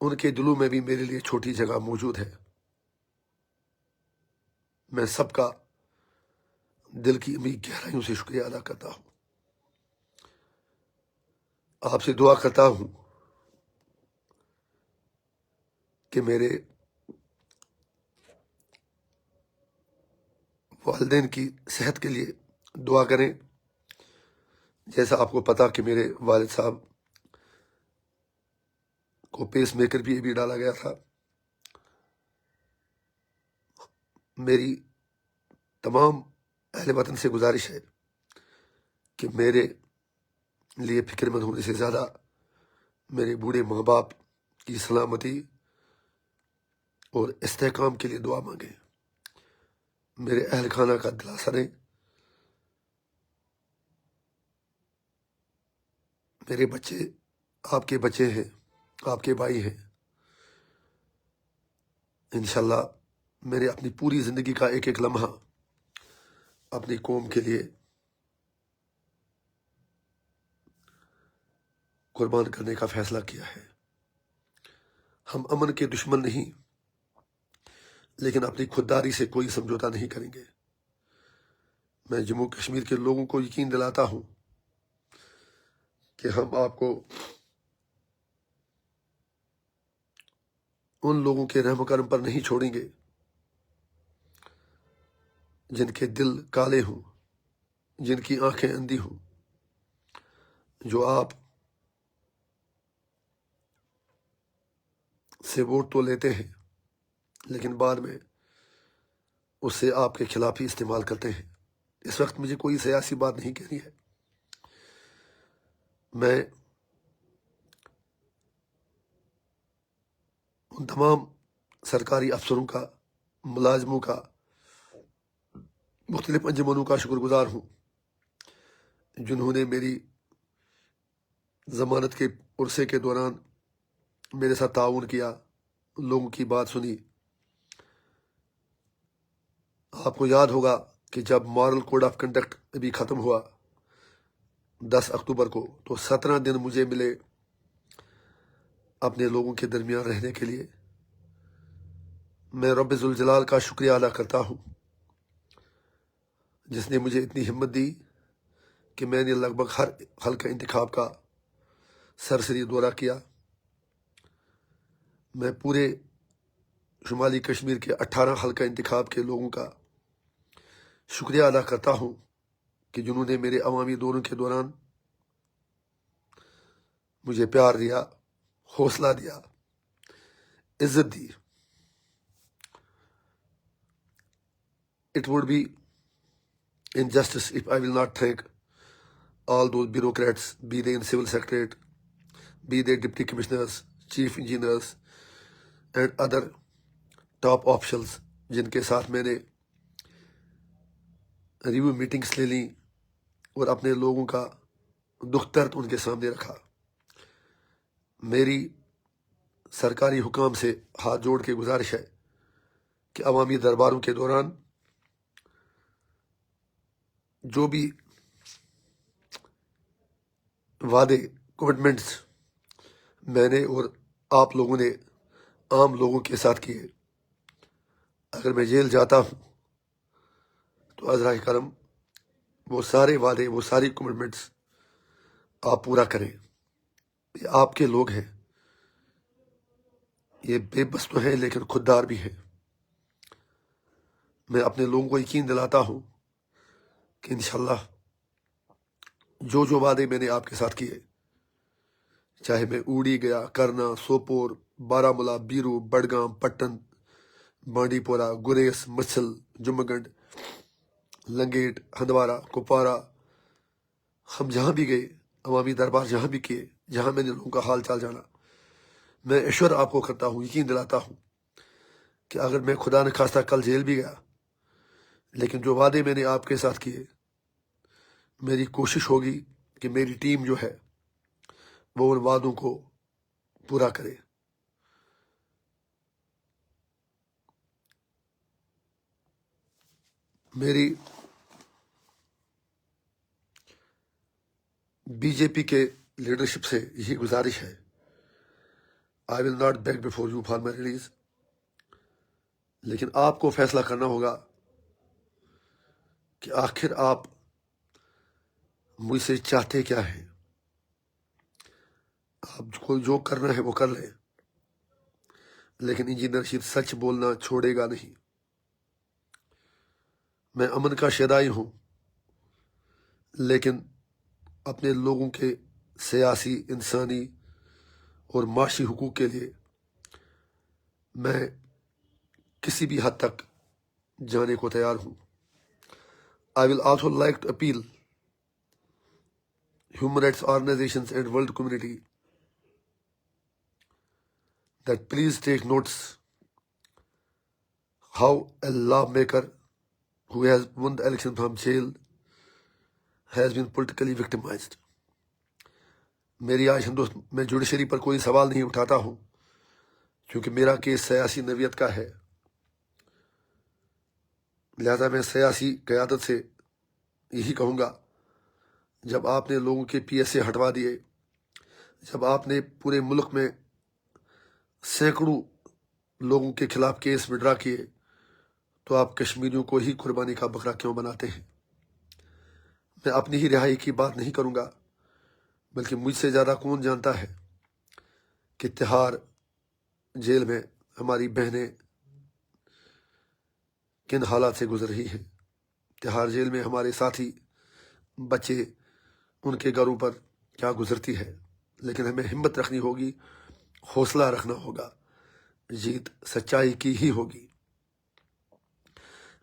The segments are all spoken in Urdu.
ان کے دلوں میں بھی میرے لیے چھوٹی جگہ موجود ہے۔ میں سب کا دل کی امید گہرائیوں سے شکریہ ادا کرتا ہوں۔ آپ سے دعا کرتا ہوں کہ میرے والدین کی صحت کے لیے دعا کریں۔ جیسا آپ کو پتا کہ میرے والد صاحب کو پیس میکر بھی ابھی ڈالا گیا تھا۔ میری تمام اہل وطن سے گزارش ہے کہ میرے لیے فکر مند ہونے سے زیادہ میرے بوڑھے ماں باپ کی سلامتی اور استحکام کے لیے دعا مانگیں۔ میرے اہل خانہ کا دلاسا دیں۔ میرے بچے آپ کے بچے ہیں، آپ کے بھائی ہیں۔ انشاءاللہ میں نے اپنی پوری زندگی کا ایک ایک لمحہ اپنی قوم کے لیے قربان کرنے کا فیصلہ کیا ہے۔ ہم امن کے دشمن نہیں، لیکن اپنی خودداری سے کوئی سمجھوتا نہیں کریں گے۔ میں جموں کشمیر کے لوگوں کو یقین دلاتا ہوں کہ ہم آپ کو ان لوگوں کے رحم و کرم پر نہیں چھوڑیں گے جن کے دل کالے ہوں، جن کی آنکھیں اندھی ہوں، جو آپ سے ووٹ تو لیتے ہیں لیکن بعد میں اس سے آپ کے خلاف ہی استعمال کرتے ہیں۔ اس وقت مجھے کوئی سیاسی بات نہیں کہنی ہے۔ میں ان تمام سرکاری افسروں کا، ملازموں کا، مختلف انجمنوں کا شکر گزار ہوں جنہوں نے میری ضمانت کے عرصے کے دوران میرے ساتھ تعاون کیا، لوگوں کی بات سنی۔ آپ کو یاد ہوگا کہ جب مارل کوڈ آف کنڈکٹ ابھی ختم ہوا 10 اکتوبر کو، تو 17 دن مجھے ملے اپنے لوگوں کے درمیان رہنے کے لیے۔ میں رب ذوالجلال کا شکریہ ادا کرتا ہوں جس نے مجھے اتنی ہمت دی کہ میں نے لگ بھگ ہر حلقہ انتخاب کا سرسری دورہ کیا۔ میں پورے شمالی کشمیر کے 18 حلقہ انتخاب کے لوگوں کا شکریہ ادا کرتا ہوں کہ جنہوں نے میرے عوامی دوروں کے دوران مجھے پیار دیا، حوصلہ دیا، عزت دی۔ It would be injustice if I will not thank all those bureaucrats, be they in civil secretariat, be they deputy commissioners, chief engineers and other top officials جن کے ساتھ میں نے ریویو میٹنگس لے لیں اور اپنے لوگوں کا دکھ درد ان کے سامنے رکھا۔ میری سرکاری حکام سے ہاتھ جوڑ کے گزارش ہے کہ عوامی درباروں کے دوران جو بھی وعدے، کمٹمنٹس میں نے اور آپ لوگوں نے عام لوگوں کے ساتھ کیے، اگر میں جیل جاتا ہوں تو عذرائے کرم وہ سارے وعدے، وہ ساری کمٹمنٹس آپ پورا کریں۔ یہ آپ کے لوگ ہیں، یہ بے بس تو ہیں لیکن خوددار بھی ہیں۔ میں اپنے لوگوں کو یقین دلاتا ہوں کہ انشاءاللہ جو وعدے میں نے آپ کے ساتھ کیے، چاہے میں اوڑی گیا، کرنا، سوپور، بارہمولہ، بیرو، بڈگام، پٹن، بانڈی پورہ، گریس، مسل، جمگنڈ، لنگیٹ، ہندوارہ، کپوارہ، ہم جہاں بھی گئے، عوامی دربار جہاں بھی کیے، جہاں میں نے لوگوں کا حال چال جانا، میں ایشور آپ کو کرتا ہوں، یقین دلاتا ہوں کہ اگر میں خدا نخواستہ کل جیل بھی گیا، لیکن جو وعدے میں نے آپ کے ساتھ کیے، میری کوشش ہوگی کہ میری ٹیم جو ہے وہ ان وعدوں کو پورا کرے۔ میری بی جے پی کے لیڈرشپ سے یہی گزارش ہے I will not beg before you for my release, لیکن آپ کو فیصلہ کرنا ہوگا کہ آخر آپ مجھ سے چاہتے کیا ہیں۔ آپ کو جو کرنا ہے وہ کر لیں، لیکن انجینئر رشید سچ بولنا چھوڑے گا نہیں۔ میں امن کا شیدائی ہوں، لیکن اپنے لوگوں کے سیاسی، انسانی اور معاشی حقوق کے لیے میں کسی بھی حد تک جانے کو تیار ہوں۔ I will also like to appeal human rights organizations and world community that please take notice how a lawmaker who has won the election from jail has been politically victimized. میری آج میں جوڈیشری پر کوئی سوال نہیں اٹھاتا ہوں کیونکہ میرا کیس سیاسی نوعیت کا ہے، لہذا میں سیاسی قیادت سے یہی کہوں گا، جب آپ نے لوگوں کے پی ایس اے ہٹوا دیے، جب آپ نے پورے ملک میں سینکڑوں لوگوں کے خلاف کیس وڈرا کیے، تو آپ کشمیریوں کو ہی قربانی کا بکرا کیوں بناتے ہیں؟ میں اپنی ہی رہائی کی بات نہیں کروں گا، بلکہ مجھ سے زیادہ کون جانتا ہے کہ تہاڑ جیل میں ہماری بہنیں کن حالات سے گزر رہی ہیں، تہاڑ جیل میں ہمارے ساتھی بچے ان کے گھروں پر کیا گزرتی ہے۔ لیکن ہمیں ہمت رکھنی ہوگی، حوصلہ رکھنا ہوگا، جیت سچائی کی ہی ہوگی۔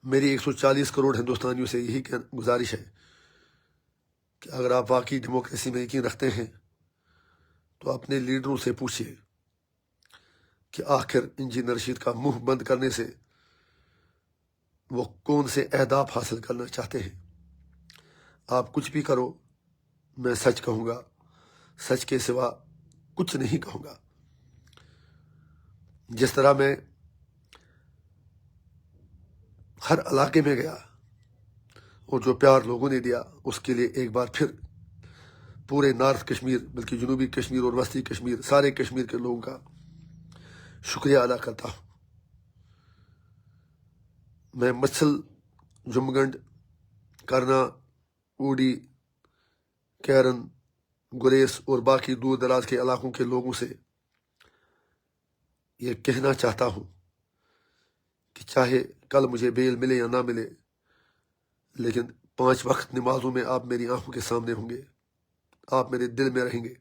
میری 140 کروڑ ہندوستانیوں سے یہی گزارش ہے کہ اگر آپ واقعی ڈیموکریسی میں یقین رکھتے ہیں تو اپنے لیڈروں سے پوچھیے کہ آخر انجینئر رشید کا منہ بند کرنے سے وہ کون سے اہداف حاصل کرنا چاہتے ہیں۔ آپ کچھ بھی کرو، میں سچ کہوں گا، سچ کے سوا کچھ نہیں کہوں گا۔ جس طرح میں ہر علاقے میں گیا اور جو پیار لوگوں نے دیا، اس کے لیے ایک بار پھر پورے نارتھ کشمیر، بلکہ جنوبی کشمیر اور وسطی کشمیر، سارے کشمیر کے لوگوں کا شکریہ ادا کرتا ہوں۔ میں مچھل، جمگنڈ، کرنا، اوڈی، کیرن، گریس اور باقی دور دراز کے علاقوں کے لوگوں سے یہ کہنا چاہتا ہوں کہ چاہے کل مجھے بیل ملے یا نہ ملے، لیکن 5 وقت نمازوں میں آپ میری آنکھوں کے سامنے ہوں گے، آپ میرے دل میں رہیں گے،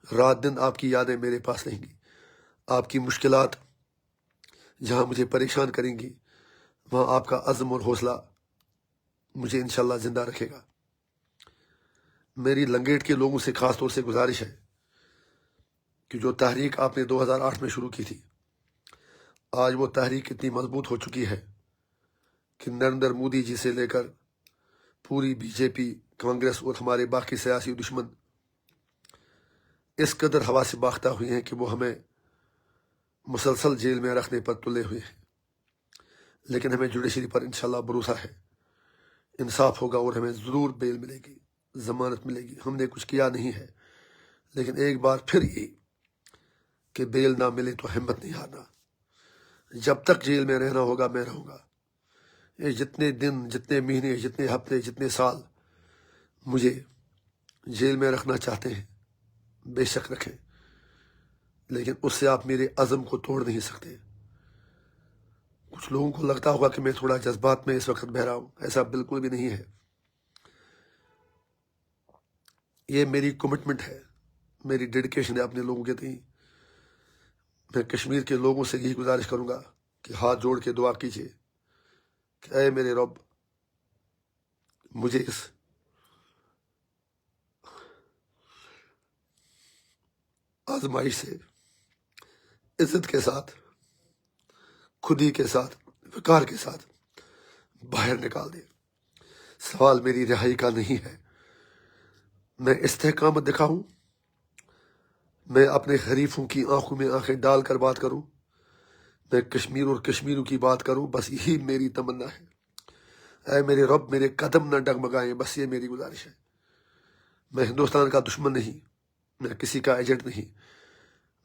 رات دن آپ کی یادیں میرے پاس رہیں گی۔ آپ کی مشکلات جہاں مجھے پریشان کریں گی، وہاں آپ کا عزم اور حوصلہ مجھے انشاءاللہ زندہ رکھے گا۔ میری لنگیٹ کے لوگوں سے خاص طور سے گزارش ہے کہ جو تحریک آپ نے 2008 میں شروع کی تھی، آج وہ تحریک اتنی مضبوط ہو چکی ہے کہ نریندر مودی جی سے لے کر پوری بی جے پی، کانگریس اور ہمارے باقی سیاسی دشمن اس قدر ہوا سے باختہ ہوئے ہیں کہ وہ ہمیں مسلسل جیل میں رکھنے پر تلے ہوئے ہیں۔ لیکن ہمیں جوڈیشری پر انشاءاللہ بھروسہ ہے، انصاف ہوگا اور ہمیں ضرور بیل ملے گی، ضمانت ملے گی۔ ہم نے کچھ کیا نہیں ہے، لیکن ایک بار پھر یہ کہ بیل نہ ملے تو ہمت نہیں ہارنا۔ جب تک جیل میں رہنا ہوگا میں رہوں گا۔ یہ جتنے دن، جتنے مہینے، جتنے ہفتے، جتنے سال مجھے جیل میں رکھنا چاہتے ہیں، بے شک رکھیں، لیکن اس سے آپ میرے عزم کو توڑ نہیں سکتے۔ کچھ لوگوں کو لگتا ہوگا کہ میں تھوڑا جذبات میں اس وقت بہہ رہا ہوں، ایسا بالکل بھی نہیں ہے۔ یہ میری کمٹمنٹ ہے، میری ڈیڈیکیشن ہے اپنے لوگوں کے تئیں۔ میں کشمیر کے لوگوں سے یہی گزارش کروں گا کہ ہاتھ جوڑ کے دعا کیجیے کہ اے میرے رب، مجھے اس آزمائش سے عزت کے ساتھ، خودی کے ساتھ، وقار کے ساتھ باہر نکال دے۔ سوال میری رہائی کا نہیں ہے، میں استحکامت دکھاؤں، میں اپنے حریفوں کی آنکھوں میں آنکھیں ڈال کر بات کروں، میں کشمیر اور کشمیروں کی بات کروں، بس یہی میری تمنا ہے۔ اے میرے رب، میرے قدم نہ ڈگمگائیں، بس یہ میری گزارش ہے۔ میں ہندوستان کا دشمن نہیں، میں کسی کا ایجنٹ نہیں،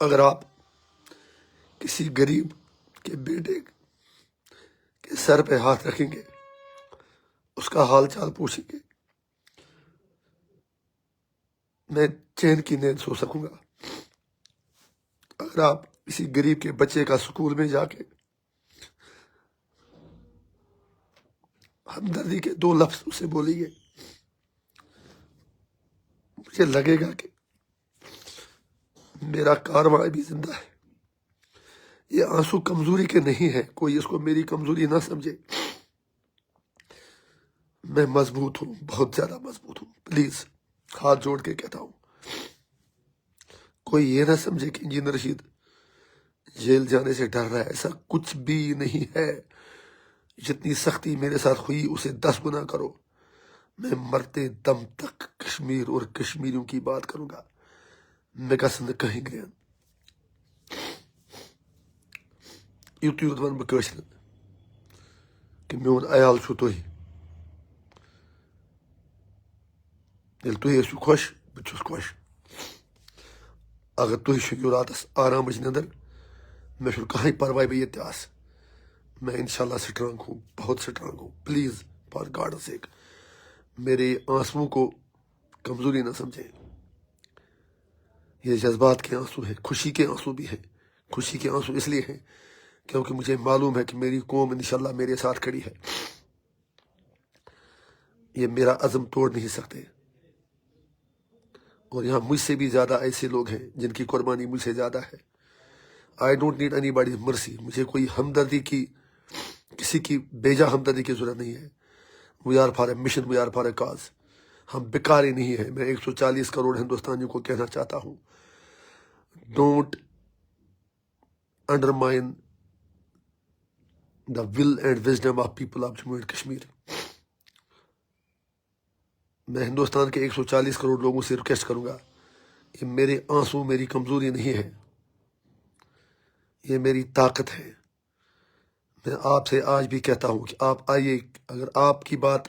اگر آپ کسی غریب کے بیٹے کے سر پہ ہاتھ رکھیں گے، اس کا حال چال پوچھیں گے، میں چین کی نیند سو سکوں گا۔ اگر آپ کسی غریب کے بچے کا سکول میں جا کے ہمدردی کے 2 لفظ اسے بولیں گے، مجھے لگے گا کہ میرا کارواں بھی زندہ ہے۔ یہ آنسو کمزوری کے نہیں ہے، کوئی اس کو میری کمزوری نہ سمجھے۔ میں مضبوط ہوں، بہت زیادہ مضبوط ہوں۔ پلیز ہاتھ جوڑ کے کہتا ہوں، کوئی یہ نہ سمجھے کہ انجینئر رشید جیل جانے سے ڈر رہا ہے، ایسا کچھ بھی نہیں ہے۔ جتنی سختی میرے ساتھ ہوئی اسے 10 گنا کرو۔ میں مرتے دم تک کشمیر اور کشمیریوں کی بات کروں گا۔ میں گژھن کہیں گرین یوت یوت ون بہ کٲشرٮ۪ن کہ میون عیال چھو تُہۍ۔ ییٚلہِ تُہۍ ٲسِو خۄش بہٕ تہِ چھُس خۄش۔ اگر تُہۍ شٔنگِو راتس آرامٕچ نِندٕر، مےٚ چھُنہٕ کٕہٕنۍ پرواے بہٕ ییٚتہِ تہِ آسہٕ۔ میں انشاءاللہ سٹرانگ ہوں، بہت سٹرانگ ہوں۔ پلیز فار گاڈ سیک میرے آنسوؤں کو کمزوری نہ سمجھیں۔ یہ جذبات کے آنسو ہیں، خوشی کے آنسو بھی ہیں۔ خوشی کے آنسو اس لیے ہیں کیونکہ مجھے معلوم ہے کہ میری قوم انشاءاللہ میرے ساتھ کھڑی ہے۔ یہ میرا عزم توڑ نہیں سکتے، اور یہاں مجھ سے بھی زیادہ ایسے لوگ ہیں جن کی قربانی مجھ سے زیادہ ہے۔ I don't need any bodies مرسی۔ مجھے کوئی ہمدردی کی، کسی کی بیجا ہمدردی کی ضرورت نہیں ہے۔ We are for a mission, we are for a cause. ہم بیکاری نہیں ہیں۔ میں 140 کروڑ ہندوستانیوں کو کہنا چاہتا ہوں، don't undermine the will end wisdom of people of Jammu and Kashmir. میں ہندوستان کے 140 کروڑ لوگوں سے ریکویسٹ کروں گا، یہ میرے آنسو میری کمزوری نہیں ہے، یہ میری طاقت ہے۔ میں آپ سے آج بھی کہتا ہوں کہ آپ آئیے، اگر آپ کی بات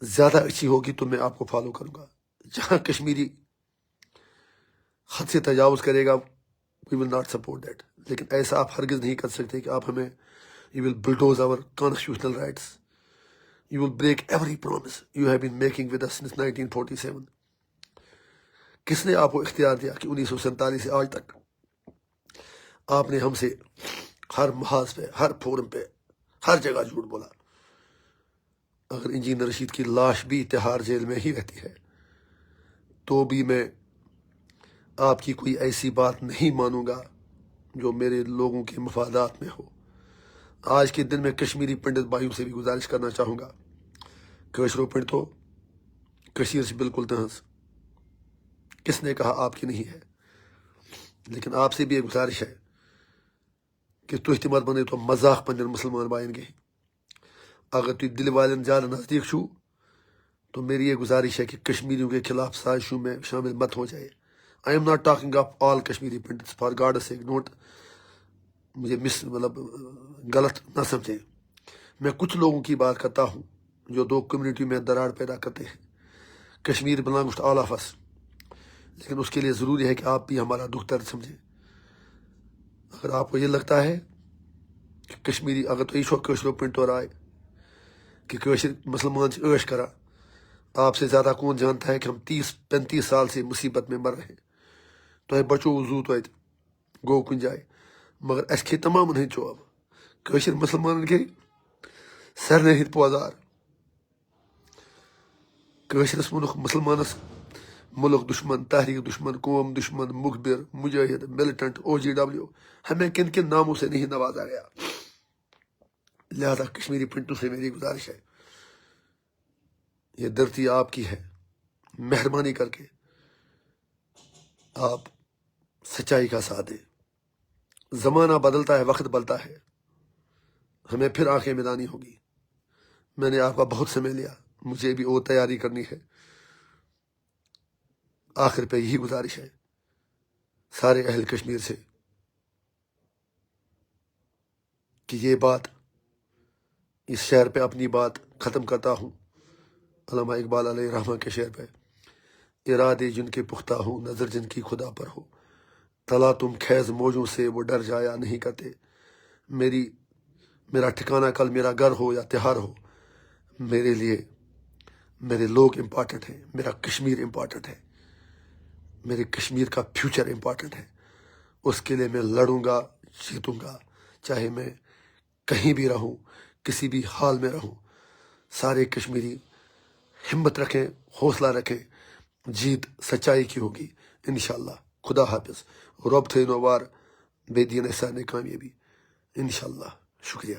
زیادہ اچھی ہوگی تو میں آپ کو فالو کروں گا۔ جہاں کشمیری حد سے تجاوز کرے گا، وی ول ناٹ سپورٹ دیٹ۔ لیکن ایسا آپ ہرگز نہیں کر سکتے کہ آپ ہمیں، you will bulldoze our constitutional rights, you will break every promise you have been making with us since 1947۔ کس نے آپ کو اختیار دیا کہ 1947 سے آج تک آپ نے ہم سے ہر محاذ پہ، ہر فورم پہ، ہر جگہ جھوٹ بولا؟ اگر انجینئر رشید کی لاش بھی تہاڑ جیل میں ہی رہتی ہے تو بھی میں آپ کی کوئی ایسی بات نہیں مانوں گا جو میرے لوگوں کے مفادات میں ہو۔ آج کے دن میں کشمیری پنڈت بھائیوں سے بھی گزارش کرنا چاہوں گا، کٲشرو پنڈتو، کشیر سے بالکل تہذ، کس نے کہا آپ کی نہیں ہے؟ لیکن آپ سے بھی ایک گزارش ہے کہ تُہۍ تہِ مت بنٲیتو مذاق پنٛنٮ۪ن مسلمان بھائین کے۔ اگر تُہۍ دل والٮ۪ن زیادہ نزدیک چھو تو میری یہ گزارش ہے کہ کشمیریوں کے خلاف سازشوں میں شامل مت ہو جائے۔ I am not talking of all Kashmiri Pandits, for God sake don't مجھے غلط نہ سمجھیں۔ میں کچھ لوگوں کی بات کرتا ہوں جو 2 کمیونٹی میں دراڑ پیدا کرتے ہیں۔ Kashmir belongs to all of us, لیکن اس کے لیے ضروری ہے کہ آپ بھی ہمارا دکھ درد سمجھیں۔ اگر آپ کو یہ لگتا ہے کہ کشمیری، اگر تو یہ کٲشرو پنڈتو رائے کہ کٲشر مسلمان سے عٲش کرا، آپ سے زیادہ کون جانتا ہے کہ ہم 30-35 سال سے مصیبت میں مر رہے ہیں۔ تو بچو زو تو گو کن جائے، مگر اس کھے تمام ہند چوب، کٲشر مسلمان کے سارنٕے ہند پوزار۔ کٲشرس ووٚنُکھ مسلمانس ملک دشمن، تحریک دشمن، قوم دشمن، مخبر، مجاہد، ملیٹنٹ، OGW، ہمیں کن کن ناموں سے نہیں نوازا گیا۔ لہذا کشمیری پنڈتوں سے میری گزارش ہے، یہ دھرتی آپ کی ہے، مہربانی کر کے آپ سچائی کا ساتھ دیں۔ زمانہ بدلتا ہے، وقت بدلتا ہے، ہمیں پھر آنکھیں ملانی ہوگی۔ میں نے آپ کا بہت سمے لیا، مجھے بھی اور تیاری کرنی ہے۔ آخر پہ یہی گزارش ہے سارے اہل کشمیر سے کہ یہ بات، اس شعر پہ اپنی بات ختم کرتا ہوں، علامہ اقبال علیہ رحمہ کے شعر پہ، ارادے جن کے پختہ ہوں، نظر جن کی خدا پر ہو، تلا تم خیز موجوں سے وہ ڈر جایا نہیں کرتے۔ میرا ٹھکانہ کل میرا گھر ہو یا تہار ہو، میرے لیے میرے لوگ امپورٹنٹ ہیں، میرا کشمیر امپورٹنٹ ہے، میرے کشمیر کا فیوچر امپورٹنٹ ہے۔ اس کے لیے میں لڑوں گا، جیتوں گا، چاہے میں کہیں بھی رہوں، کسی بھی حال میں رہوں۔ سارے کشمیری ہمت رکھیں، حوصلہ رکھیں، جیت سچائی کی ہوگی انشاءاللہ۔ خدا حافظ۔ رب تھے نوار بے دین احسان کامیابی انشاءاللہ۔ شکریہ۔